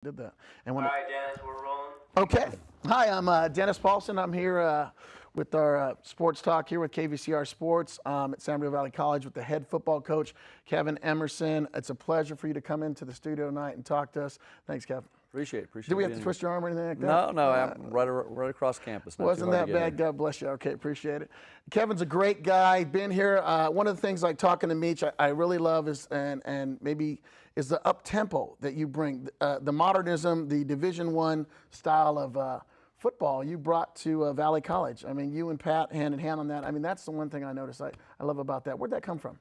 Did that. And All when right, Dennis, we're rolling. okay, hi, I'm Dennis Paulson. I'm here with our sports talk here with KVCR Sports at San Gabriel Valley College with the head football coach Kevin Emerson. It's a pleasure for you to come into the studio tonight and talk to us. Thanks, Kevin. Appreciate Did we have being to here. twist your arm or anything like that? No, I'm right across campus. Not Wasn't too hard that to get bad? here. God bless you. Okay, appreciate it. Kevin's a great guy. Been here. One of the things like talking to Meach, I really love is and maybe is the up tempo that you bring, the modernism, the Division I style of football you brought to Valley College. I mean, you and Pat hand in hand on that. I mean, that's the one thing I noticed. I love about that. Where'd that come from?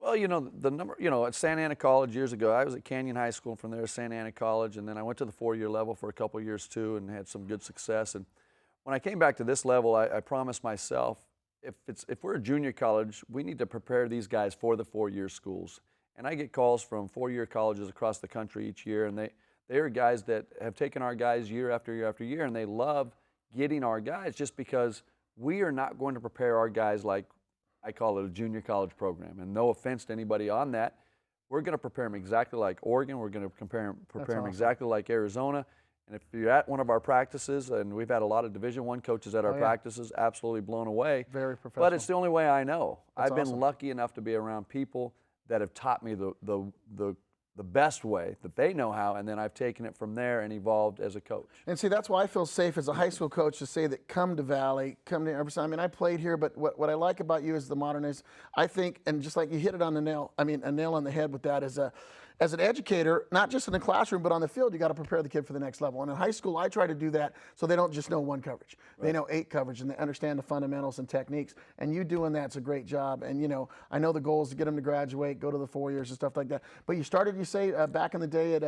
Well, at Santa Ana College years ago, I was at Canyon High School, and from there, Santa Ana College, and then I went to the 4-year level for a couple of years too, and had some good success. And when I came back to this level, I promised myself, if we're a junior college, we need to prepare these guys for the 4-year schools. And I get calls from 4-year colleges across the country each year, and they are guys that have taken our guys year after year after year, and they love getting our guys just because we are not going to prepare our guys like I call it a junior college program. And no offense to anybody on that, we're going to prepare them exactly like Oregon. We're going to prepare them exactly like Arizona. And if you're at one of our practices, and we've had a lot of Division I coaches at our practices, absolutely blown away. Very professional. But it's the only way I know. That's I've been awesome. lucky enough to be around people that have taught me the best way that they know how, and then I've taken it from there and evolved as a coach. And see, that's why I feel safe as a high school coach to say that come to Valley, come to Emerson. I mean, I played here, but what I like about you is the modernist. I think, and just like you hit it on the nail, I mean, a nail on the head with that is as an educator, not just in the classroom, but on the field, you got to prepare the kid for the next level. And in high school, I try to do that so they don't just know one coverage. Right. They know 8 coverage, and they understand the fundamentals and techniques. And you doing that's a great job. And, I know the goal is to get them to graduate, go to the 4 years and stuff like that. But you started, you say, back in the day at,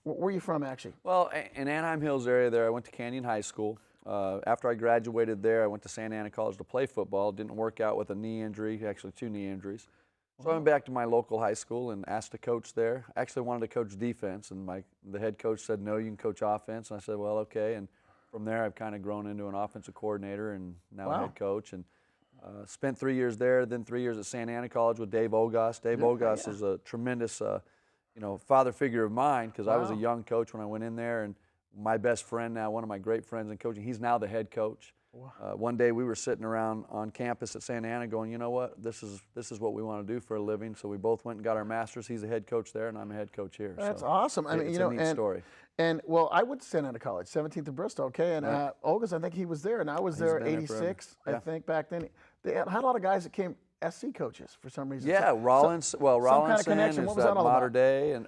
where are you from, actually? Well, in Anaheim Hills area there, I went to Canyon High School. After I graduated there, I went to Santa Ana College to play football. Didn't work out with a knee injury, actually 2 knee injuries. So I went back to my local high school and asked to coach there. I actually wanted to coach defense, and the head coach said, no, you can coach offense. And I said, well, okay. And from there, I've kind of grown into an offensive coordinator and now a head coach. And spent 3 years there, then 3 years at Santa Ana College with Dave Ogos. Dave Ogos is a tremendous father figure of mine, because I was a young coach when I went in there, and my best friend now, one of my great friends in coaching, he's now the head coach. One day we were sitting around on campus at Santa Ana going, you know what, this is what we want to do for a living. So we both went and got our masters. He's a head coach there, and I'm a head coach here. That's so awesome. I mean, it's a neat story. And well, I went to Santa Ana College, 17th of Bristol, okay? And Olga's, I think he was there, and I was there been there 86, forever. I think, back then. They had a lot of guys that came SC coaches for some reason. Yeah, Rawlinson some kind of connection. is What was that all Mater about? Dei, and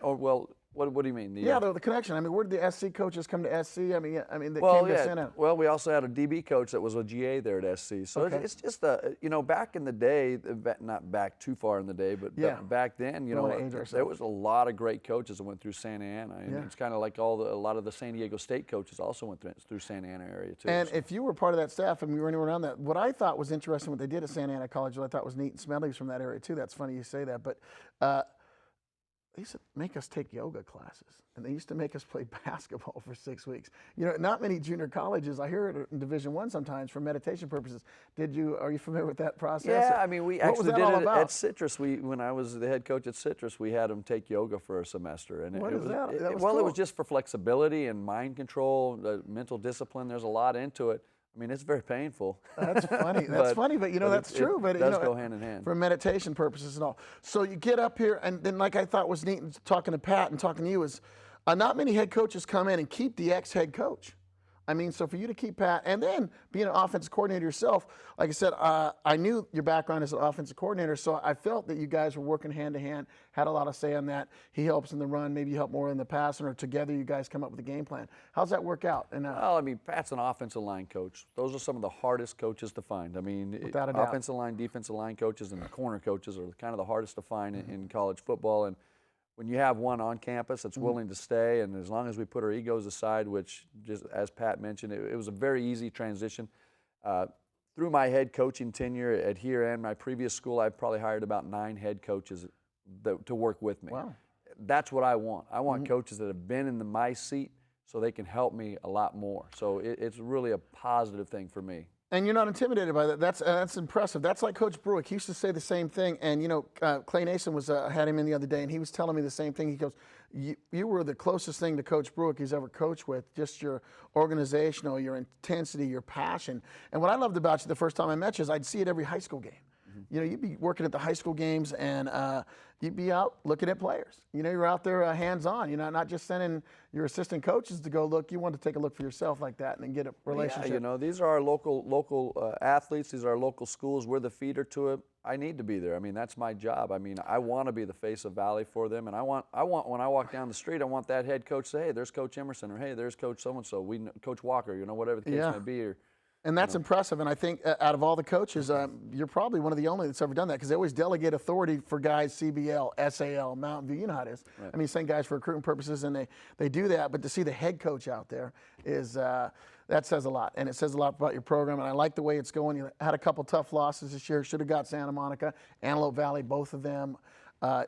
what do you mean? The connection. I mean, where did the SC coaches come to SC? I mean, they Well, came to Santa Ana. Well, we also had a DB coach that was a GA there at SC. So it's just back in the day, not back too far in the day, but back then, there was a lot of great coaches that went through Santa Ana. And it's kind of like a lot of the San Diego State coaches also went through Santa Ana area too. And if you were part of that staff and you were anywhere around that, what I thought was interesting, what they did at Santa Ana College, what I thought was neat, and Smedley's from that area too. That's funny you say that, but they used to make us take yoga classes, and they used to make us play basketball for 6 weeks. Not many junior colleges, I hear it in Division I sometimes for meditation purposes. Are you familiar with that process? Yeah, I mean, we actually did it at Citrus. When I was the head coach at Citrus, we had them take yoga for a semester. And what is that? It was just for flexibility and mind control, mental discipline. There's a lot into it. I mean, it's very painful. That's funny. That's funny, but that's true. But it does go hand in hand for meditation purposes and all. So you get up here, and then like I thought was neat, and talking to Pat and talking to you is, not many head coaches come in and keep the ex-head coach. I mean, so for you to keep Pat, and then being an offensive coordinator yourself, like I said, I knew your background as an offensive coordinator, so I felt that you guys were working hand to hand, had a lot of say on that. He helps in the run, maybe you help more in the passing, or together you guys come up with a game plan. How's that work out? And well, I mean, Pat's an offensive line coach. Those are some of the hardest coaches to find. I mean, without a doubt. Offensive line, defensive line coaches, and corner coaches are kind of the hardest to find in college football. And when you have one on campus that's willing to stay, and as long as we put our egos aside, which, just as Pat mentioned, it was a very easy transition. Through my head coaching tenure at here and my previous school, I've probably hired about 9 head coaches to work with me. Wow. That's what I want. I want coaches that have been in my seat so they can help me a lot more. So it's really a positive thing for me. And you're not intimidated by that. That's impressive. That's like Coach Bruick. He used to say the same thing. And Clay Nason had him in the other day, and he was telling me the same thing. He goes, "You were the closest thing to Coach Bruick he's ever coached with. Just your organizational, your intensity, your passion." And what I loved about you the first time I met you is I'd see it every high school game. You'd be working at the high school games, and you'd be out looking at players. You're out there hands-on. You're not just sending your assistant coaches to go look. You want to take a look for yourself like that and then get a relationship. Yeah, these are our local athletes. These are our local schools. We're the feeder to it. I need to be there. I mean, that's my job. I mean, I want to be the face of Valley for them, and I want when I walk down the street, I want that head coach to say, "Hey, there's Coach Emerson," or "Hey, there's Coach so-and-so, Coach Walker," whatever the case may be. Or, and that's impressive. And I think out of all the coaches, you're probably one of the only that's ever done that, because they always delegate authority for guys, CBL, SAL, Mountain View. You know how it is. Right. I mean, same guys for recruiting purposes, and they do that. But to see the head coach out there that says a lot. And it says a lot about your program. And I like the way it's going. You had a couple tough losses this year. Should have got Santa Monica, Antelope Valley. Both of them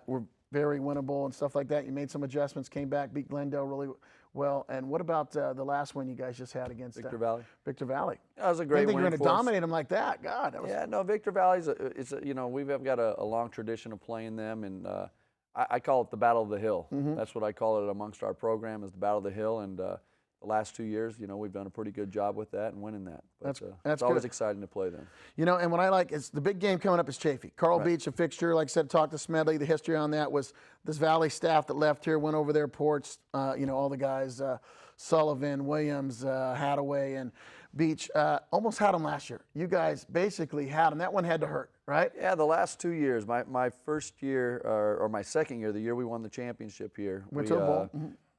were very winnable and stuff like that. You made some adjustments, came back, beat Glendale really well. And what about the last one you guys just had against Victor Valley? Victor Valley. That was a great win. I think you're going to dominate them like that. God. Yeah, no, Victor Valley's we've got a long tradition of playing them, and I call it the Battle of the Hill. That's what I call it amongst our program, is the Battle of the Hill. And the last 2 years, we've done a pretty good job with that and winning that. But it's always exciting to play them. And what I like is the big game coming up is Chaffee. Carl Beach, a fixture. Like I said, talked to Smedley. The history on that was this Valley staff that left here, went over their ports. All the guys, Sullivan, Williams, Hadaway, and Beach, almost had them last year. You guys basically had them. That one had to hurt, right? Yeah, the last 2 years. My first year, or my second year, the year we won the championship here. Went to a bowl.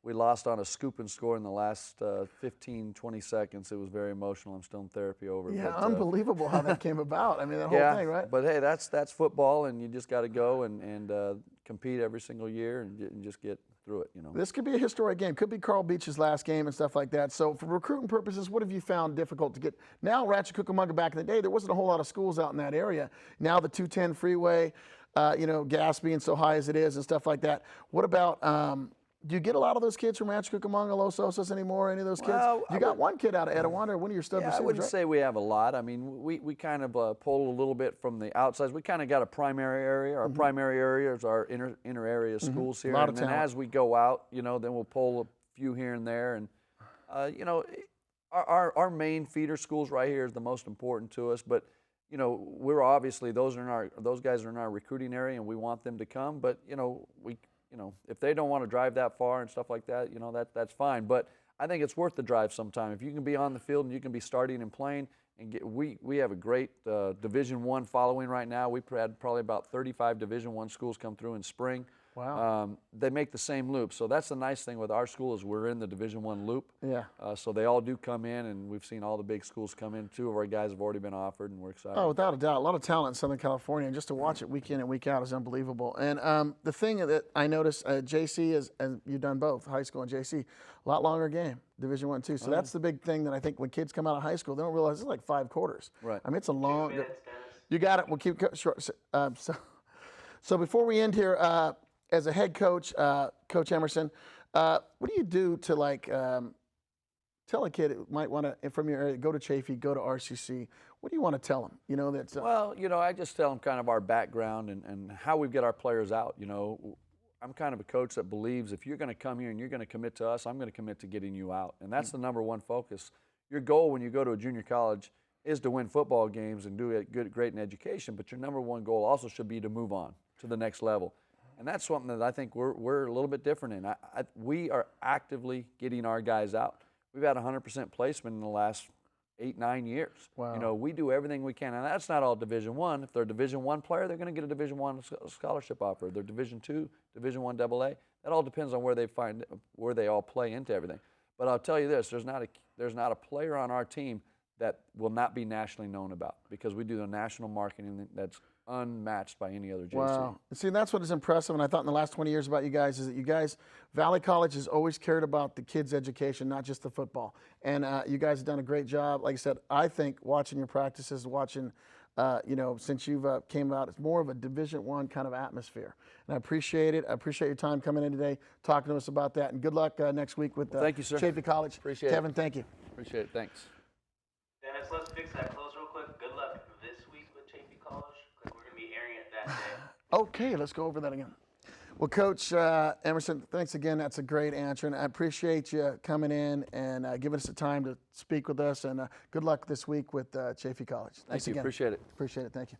We lost on a scoop and score in the last 15, 20 seconds. It was very emotional. I'm still in therapy over it. Yeah, but, unbelievable how that came about. I mean, that whole thing, right? But hey, that's football, and you just got to go and compete every single year and just get through it. This could be a historic game. Could be Carl Beach's last game and stuff like that. So for recruiting purposes, what have you found difficult to get? Now, Ratchet Cucamonga, back in the day, there wasn't a whole lot of schools out in that area. Now the 210 freeway, gas being so high as it is and stuff like that. What about do you get a lot of those kids from Rancho Cucamonga, Los Osos anymore? Any of those kids? Well, you got one kid out of Etiwanda, one of your stud receivers, I wouldn't right? say we have a lot. I mean, we kind of pull a little bit from the outsides. We kind of got a primary area. Our primary area is our inner area schools here. And then as we go out, then we'll pull a few here and there. And, our main feeder schools right here is the most important to us. But, we're obviously, those guys are in our recruiting area, and we want them to come. But, if they don't want to drive that far and stuff like that, that's fine. But I think it's worth the drive sometime. If you can be on the field and you can be starting and playing, and we have a great Division I following right now. We've had probably about 35 Division I schools come through in spring. Wow. They make the same loop. So that's the nice thing with our school, is we're in the Division I loop. Yeah. So they all do come in, and we've seen all the big schools come in. 2 of our guys have already been offered, and we're excited. Oh, without a doubt. A lot of talent in Southern California, and just to watch it week in and week out is unbelievable. And the thing that I noticed, JC is, and you've done both, high school and JC, a lot longer game, Division I, too. So that's the big thing that I think when kids come out of high school, they don't realize it's like 5 quarters. Right. I mean, it's a long. 2 minutes, Dennis. You got it. We'll keep short. So before we end here, as a head coach, Coach Emerson, what do you do to tell a kid who might want to, from your area, go to Chaffee, go to RCC? What do you want to tell them? That's. Well, I just tell them kind of our background and how we get our players out. I'm kind of a coach that believes if you're going to come here and you're going to commit to us, I'm going to commit to getting you out, and that's the number one focus. Your goal when you go to a junior college is to win football games and do it great in education, but your number one goal also should be to move on to the next level. And that's something that I think we're a little bit different in. We are actively getting our guys out. We've had 100% placement in the last 8-9 years. Wow. We do everything we can, and that's not all Division I. If they're a Division I player, they're going to get a Division I scholarship offer. If they're Division II, Division I AA. That all depends on where they all play into everything. But I'll tell you this: there's not a player on our team that will not be nationally known about, because we do the national marketing that's unmatched by any other JC. Wow. See, that's what is impressive, and I thought in the last 20 years about you guys is that you guys, Valley College has always cared about the kids' education, not just the football. And you guys have done a great job. Like I said, I think watching your practices, since you've came out, it's more of a Division I kind of atmosphere. And I appreciate it. I appreciate your time coming in today, talking to us about that. And good luck next week with thank you, sir. Chaffee College. Appreciate Kevin, it. thank you. Appreciate it. Thanks. Dennis, let's fix that closer. Okay, let's go over that again. Well, Coach Emerson, thanks again. That's a great answer, and I appreciate you coming in and giving us the time to speak with us. And good luck this week with Chaffey College. Thanks Thank you. again. Appreciate it. Appreciate it. Thank you.